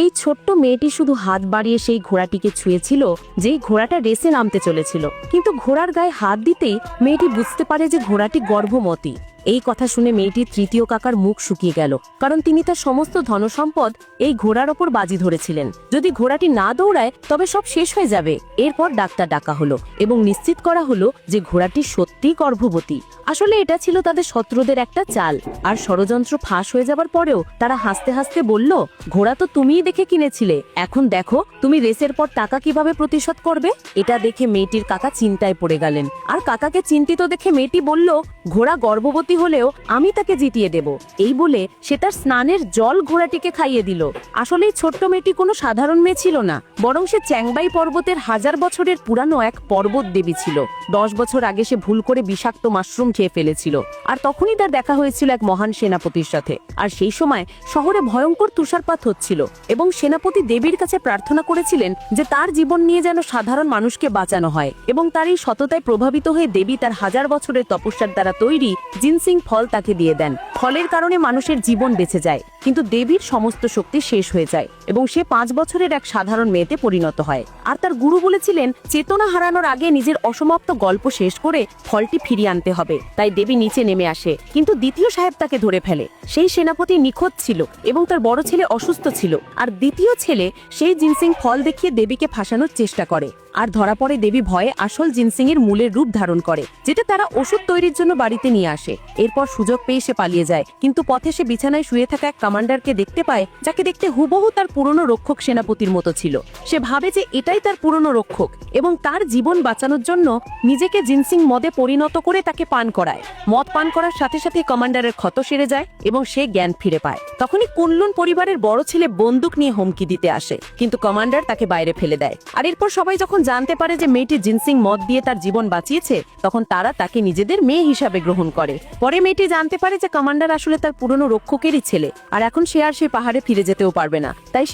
এই ছোট্ট মেয়েটি শুধু হাত বাড়িয়ে সেই ঘোড়াটিকে ছুঁয়েছিল, যেই ঘোড়াটা রেসে নামতে চলেছিল। কিন্তু ঘোড়ার গায়ে হাত দিতেই মেয়েটি বুঝতে পারে যে ঘোড়াটি গর্ভবতী। এই কথা শুনে মেয়েটির তৃতীয় কাকার মুখ শুকিয়ে গেল, কারণ তিনি তার সমস্ত ধনসম্পদ এই ঘোড়ার ওপর বাজি ধরেছিলেন। যদি ঘোড়াটি না দৌড়ায় তবে সব শেষ হয়ে যাবে। এরপর ডাক্তার ডাকা হলো এবং নিশ্চিত করা হলো যে ঘোড়াটি সত্যিই গর্ভবতী। আসলে এটা ছিল তাদের শত্রুদের একটা চাল, আর ষড়যন্ত্র ফাঁস হয়ে যাবার পরেও তারা হাসতে হাসতে বলল, ঘোড়া তো তুমিই দেখে কিনেছিলে, এখন দেখো তুমি রেসের পর টাকা কিভাবে প্রতিশোধ করবে। এটা দেখে মেয়েটির কাকা চিন্তায় পড়ে গেলেন, আর কাকাকে চিন্তিত দেখে মেয়েটি বলল, ঘোড়া গর্ভবতী হলেও আমি তাকে জিতিয়ে দেব। এই বলে সে তার স্নানের জল ঘোড়াটিকে খাইয়ে দিল। আসলে এই ছোট্ট মেয়েটি কোনো সাধারণ মেয়ে ছিল না, বরং সে চ্যাংবাই পর্বতের 1000 বছরের পুরানো এক পর্বত দেবী ছিল। 10 বছর আগে সে ভুল করে বিষাক্ত মাশরুম খেয়ে ফেলেছিল, আর তখনই তার দেখা হয়েছিল এক মহান সেনাপতির সাথে। আর সেই সময় শহরে ভয়ঙ্কর তুষারপাত হচ্ছিল এবং সেনাপতি দেবীর কাছে প্রার্থনা করেছিলেন যে তার জীবন নিয়ে যেন সাধারণ মানুষকে বাঁচানো হয়। এবং তার এই সততায় প্রভাবিত হয়ে দেবী তার 1000 বছরের তপস্যার দ্বারা তৈরি জিনসিং ফল তাকে দিয়ে দেন। ফলের কারণে মানুষের জীবন বেঁচে যায়, কিন্তু দেবীর সমস্ত শক্তি শেষ হয়ে যায় এবং সে 5 বছরের এক সাধারণ মেয়েতে পরিণত হয়। আর তার গুরু বলেছিলেন, চেতনা হারানোর আগে নিজের অসমাপ্ত গল্প শেষ করে ফলটি ফিরিয়ে আনতে হবে। তাই দেবী নিচে নেমে আসে, কিন্তু দ্বিতীয় সাহেব তাকে ধরে ফেলে। সেই সেনাপতি নিখোঁজ ছিল এবং তার বড় ছেলে অসুস্থ ছিল, আর দ্বিতীয় ছেলে সেই জিনসিং ফল দেখিয়ে দেবীকে ফাঁসানোর চেষ্টা করে। আর ধরা পড়ে দেবী ভয়ে আসল জিনসিং এর মূলের রূপ ধারণ করে, যেটা তারা ওষুধ তৈরির জন্য বাড়িতে নিয়ে আসে। এরপর সুযোগ পেয়ে সে পালিয়ে যায়, কিন্তু পথে সে বিছানায় শুয়ে থাকা এক কমান্ডারকে দেখতে পায়, যাকে দেখতে হুবহু তার পুরনো রক্ষক সেনাপতির মতো ছিল। সে ভাবে যে এটাই তার পুরনো রক্ষক এবং তার জীবন বাঁচানোর জন্য নিজেকে জিনসিং মদে পরিণত করে তাকে পান করায়। মদ পান করার সাথে সাথে কমান্ডারের ক্ষত সেরে যায় এবং সে জ্ঞান ফিরে পায়। তখনই কুনলুন পরিবারের বড় ছেলে বন্দুক নিয়ে হুমকি দিতে আসে, কিন্তু কমান্ডার তাকে বাইরে ফেলে দেয়। আর এরপর সবাই যখন জানতে পারে যে মেয়েটি জিনসিং মদ দিয়ে তার জীবন বাঁচিয়েছে, তখন তারা তাকে নিজেদের মেয়ে হিসাবে গ্রহণ করে। পরে মেয়েটি জানতে পারে যে কমান্ডার আসলে তার পুরনো রক্ষকেরই ছেলে, আর এখন সে আর সেই পাহাড়ে ফিরে যেতেও পারবে না। তাই